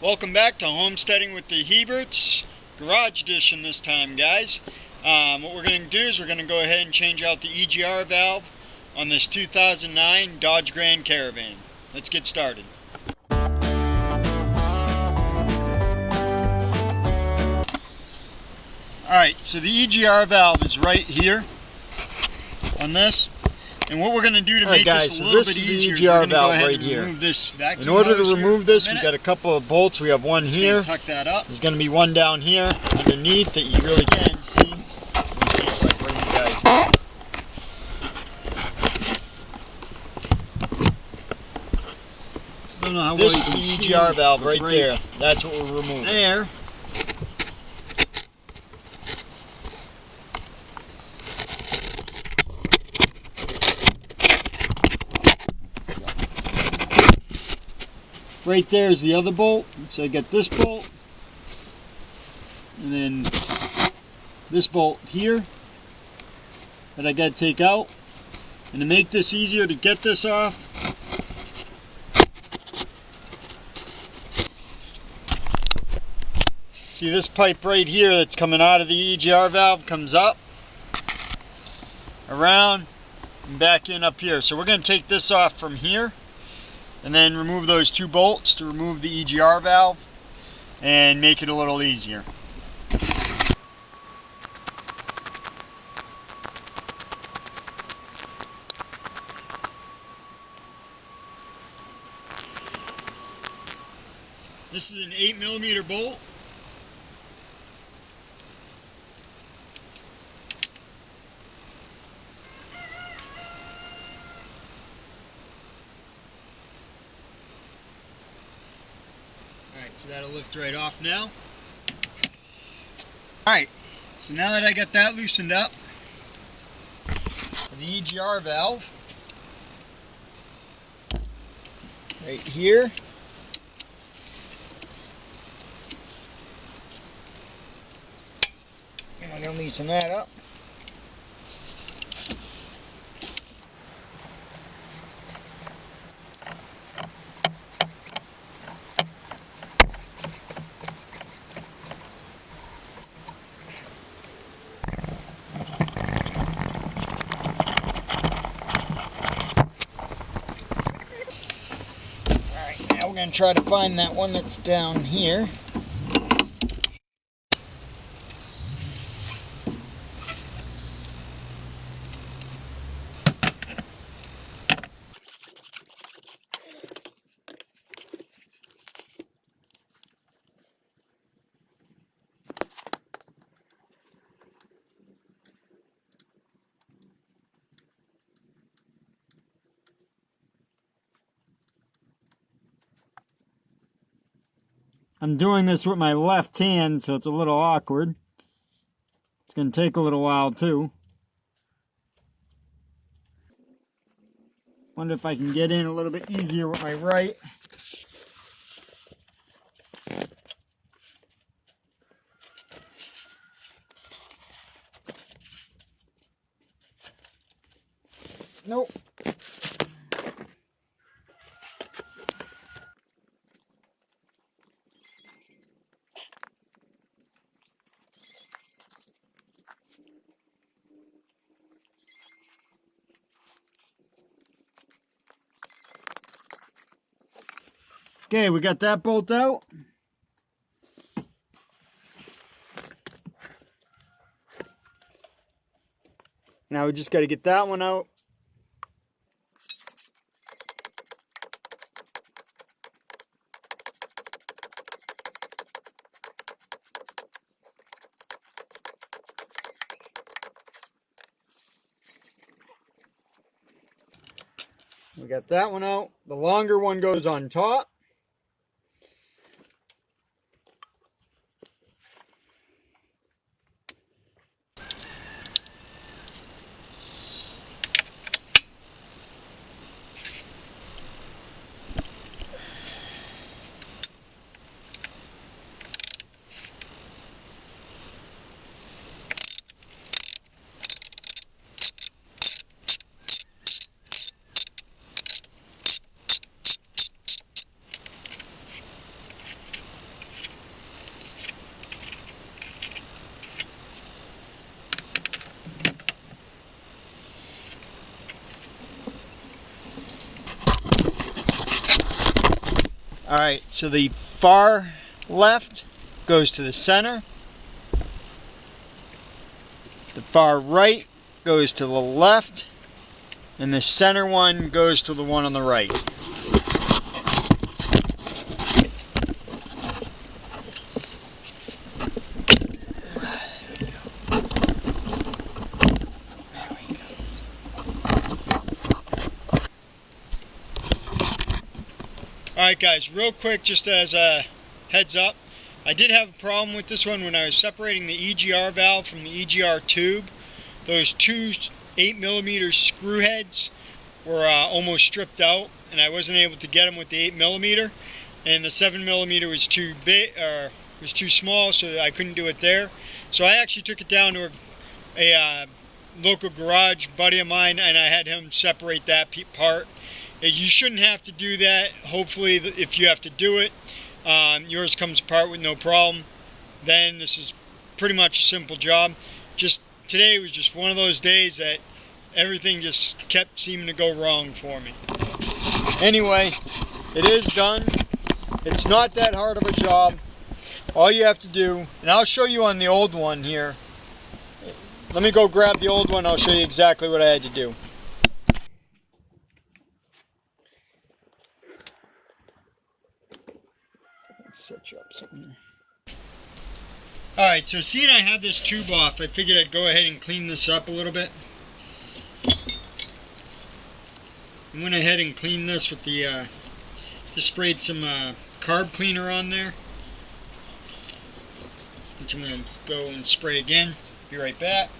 Welcome back to Homesteading with the Heberts, garage edition this time, guys. What we're going to do is we're going to go ahead and change out the EGR valve on this 2009 Dodge Grand Caravan. Let's get started. Alright, so the EGR valve is right here on this. And what we're going to do to make this a little bit easier is we're going to go ahead and remove this vacuum. In order to remove this, we've got a couple of bolts. We have one here. Tuck that up. There's going to be one down here underneath that you really can't see. Let me see if I bring you guys down. Don't know how this well is the EGR valve right there. That's what we're removing. There. Right there is the other bolt. So I got this bolt, and then this bolt here that I got to take out. And to make this easier to get this off, see this pipe right here that's coming out of the EGR valve comes up, around, and back in up here. So we're going to take this off from here and then remove those two bolts to remove the EGR valve and make it a little easier. This is an 8mm bolt. Alright, so that'll lift right off now. Alright, so now that I got that loosened up, the EGR valve right here. And I'm going to loosen that up. Now we're going to try to find that one that's down here. I'm doing this with my left hand, so it's a little awkward. It's going to take a little while too. Wonder if I can get in a little bit easier with my right. Nope. Okay, we got that bolt out. Now we just got to get that one out. We got that one out. The longer one goes on top. Alright, so the far left goes to the center. The far right goes to the left. And the center one goes to the one on the right. Alright guys, real quick, just as a heads up, I did have a problem with this one when I was separating the EGR valve from the EGR tube. Those two 8mm screw heads were almost stripped out, and I wasn't able to get them with the 8mm, and the 7mm was too big, was too small, so I couldn't do it there. So I actually took it down to a local garage buddy of mine, and I had him separate that part. You shouldn't have to do that. Hopefully, if you have to do it, yours comes apart with no problem. Then this is pretty much a simple job. Just today was just one of those days that everything just kept seeming to go wrong for me. Anyway, it is done. It's not that hard of a job. All you have to do, and I'll show you on the old one here. Let me go grab the old one. I'll show you exactly what I had to do. Set you up something. Alright, so seeing I have this tube off, I figured I'd go ahead and clean this up a little bit. I went ahead and cleaned this with the, just sprayed some carb cleaner on there, which I'm going to go and spray again. Be right back.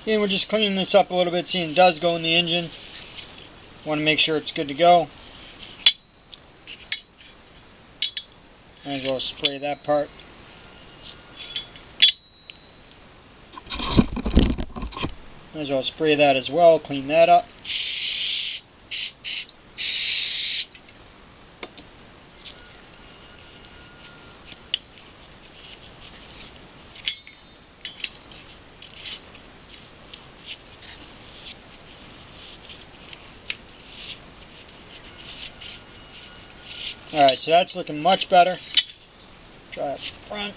And we're just cleaning this up a little bit, seeing it does go in the engine. Want to make sure it's good to go. Might as well spray that part. Might as well spray that as well, clean that up. Alright, so that's looking much better. Try up front.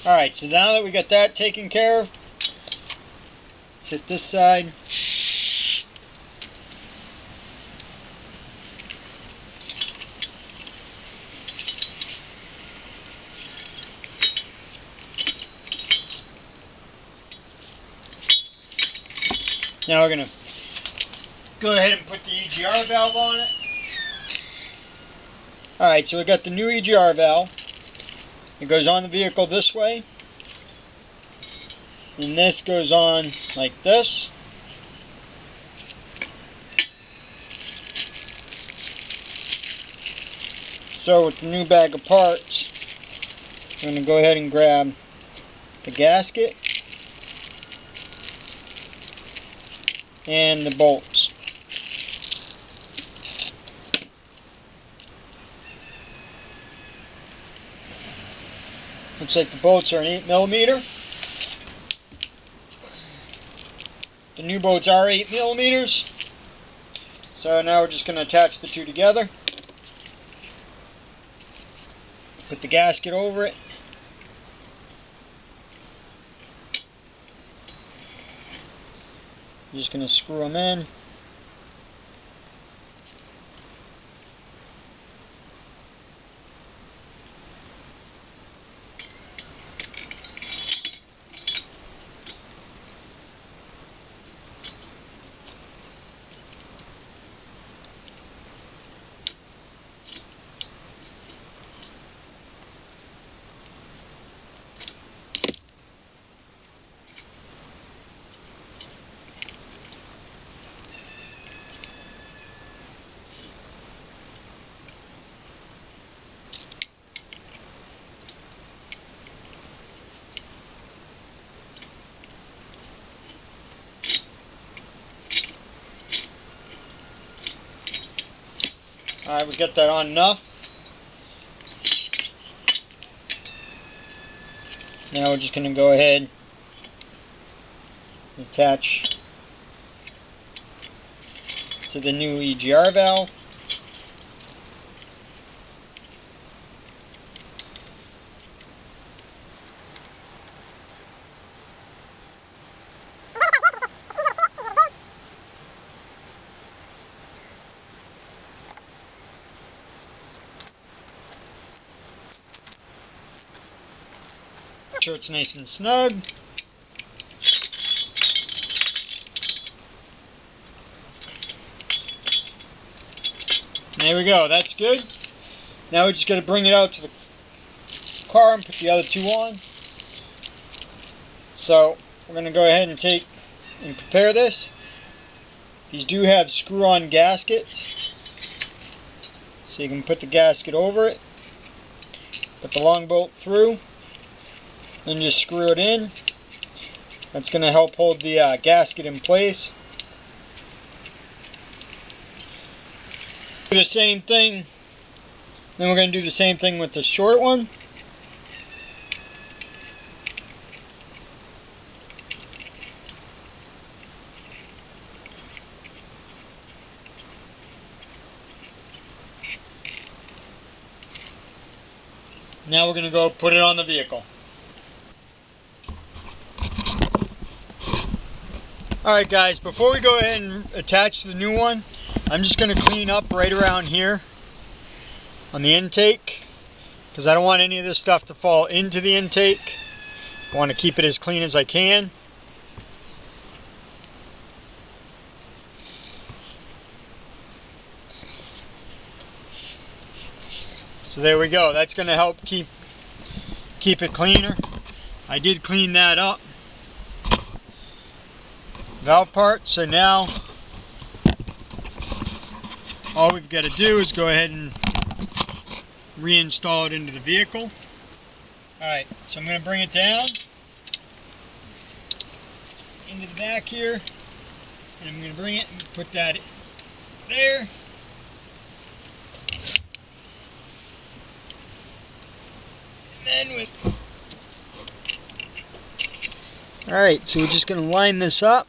Alright, so now that we got that taken care of, let's hit this side. Now we're going to go ahead and put the EGR valve on it. Alright, so we got the new EGR valve. It goes on the vehicle this way. And this goes on like this. So with the new bag of parts, I'm going to go ahead and grab the gasket and the bolts. Looks like the bolts are an 8mm. The new bolts are 8mm. So now we're just going to attach the two together. Put the gasket over it. I'm just going to screw them in. Alright, we got that on enough. Now we're just going to go ahead and attach to the new EGR valve. Make sure it's nice and snug. There we go, that's good. Now we're just going to bring it out to the car and put the other two on. So we're going to go ahead and take and prepare this. These do have screw-on gaskets, so you can put the gasket over it, put the long bolt through, then just screw it in. That's going to help hold the gasket in place. Do the same thing, then we're going to do the same thing with the short one. Now we're going to go put it on the vehicle. Alright guys, before we go ahead and attach the new one, I'm just going to clean up right around here on the intake, because I don't want any of this stuff to fall into the intake. I want to keep it as clean as I can. So there we go. That's going to help keep it cleaner. I did clean that up. Valve part. So now all we've got to do is go ahead and reinstall it into the vehicle. Alright, so I'm going to bring it down into the back here, and I'm going to bring it and put that there. And then alright, so we're just going to line this up.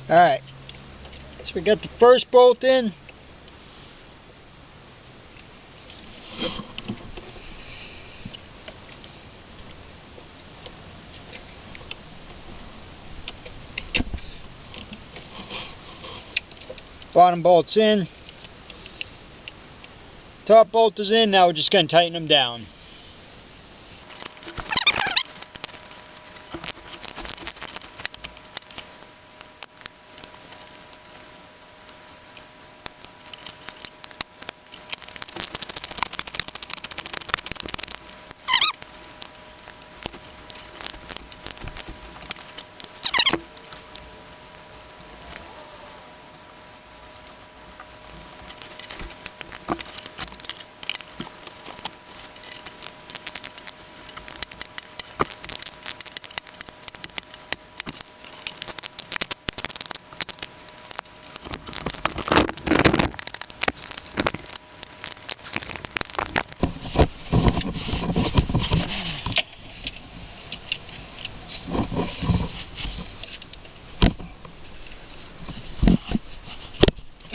Alright, so we got the first bolt in. Bottom bolt's in. Top bolt is in. Now we're just going to tighten them down.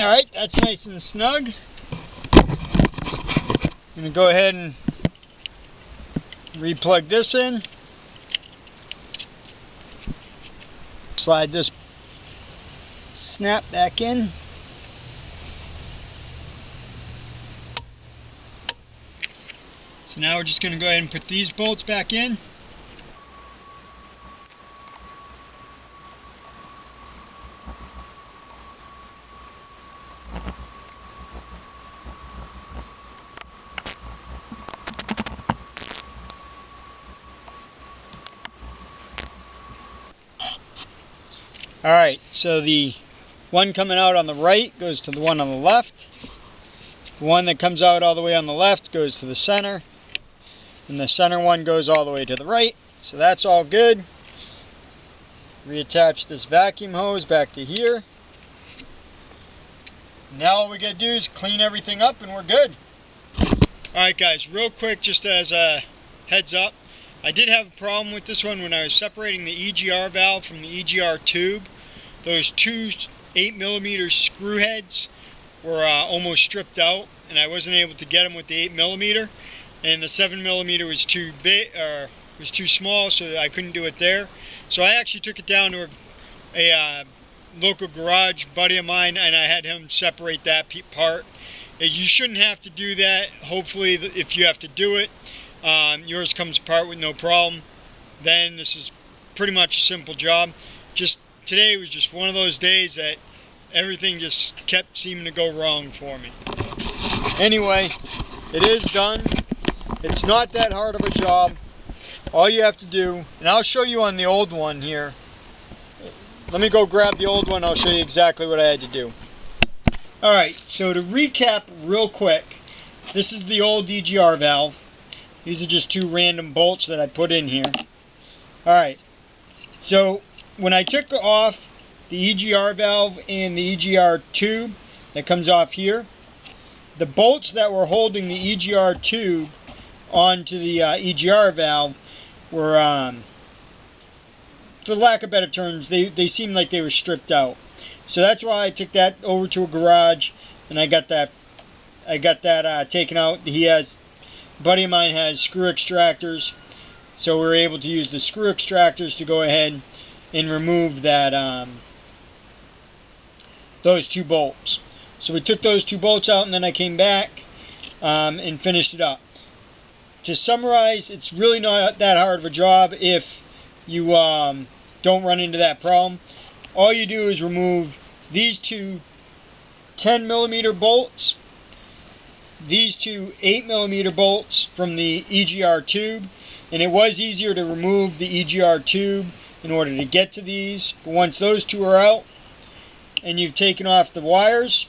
Alright, that's nice and snug. I'm going to go ahead and re-plug this in. Slide this snap back in. So now we're just going to go ahead and put these bolts back in. Alright, so the one coming out on the right goes to the one on the left. The one that comes out all the way on the left goes to the center. And the center one goes all the way to the right. So that's all good. reattach this vacuum hose back to here. Now all we gotta do is clean everything up and we're good. Alright guys, real quick, just as a heads up, I did have a problem with this one when I was separating the EGR valve from the EGR tube. Those two 8mm screw heads were almost stripped out, and I wasn't able to get them with the 8mm, and the 7mm was too big, was too small, so I couldn't do it there. So I actually took it down to a local garage buddy of mine, and I had him separate that part. You shouldn't have to do that. Hopefully, if you have to do it, yours comes apart with no problem. Then this is pretty much a simple job. Just today was just one of those days that everything just kept seeming to go wrong for me. Anyway, it is done. It's not that hard of a job. All you have to do, and I'll show you on the old one here. Let me go grab the old one. I'll show you exactly what I had to do. Alright, so to recap real quick, this is the old EGR valve. These are just two random bolts that I put in here. Alright, so when I took off the EGR valve and the EGR tube that comes off here, the bolts that were holding the EGR tube onto the EGR valve were, for lack of better terms, they seemed like they were stripped out. So that's why I took that over to a garage and I got that taken out. A buddy of mine has screw extractors, so we were able to use the screw extractors to go ahead and remove that those two bolts. So we took those two bolts out, and then I came back and finished it up. To summarize, it's really not that hard of a job if you don't run into that problem. All you do is remove these two 10mm bolts, these two 8mm bolts from the EGR tube, and it was easier to remove the EGR tube in order to get to these, but once those two are out and you've taken off the wires,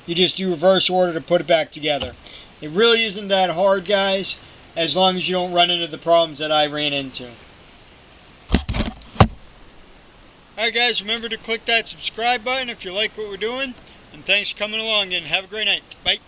you just do reverse order to put it back together. It really isn't that hard, guys, as long as you don't run into the problems that I ran into. Alright guys, remember to click that subscribe button if you like what we're doing, and thanks for coming along and have a great night. Bye.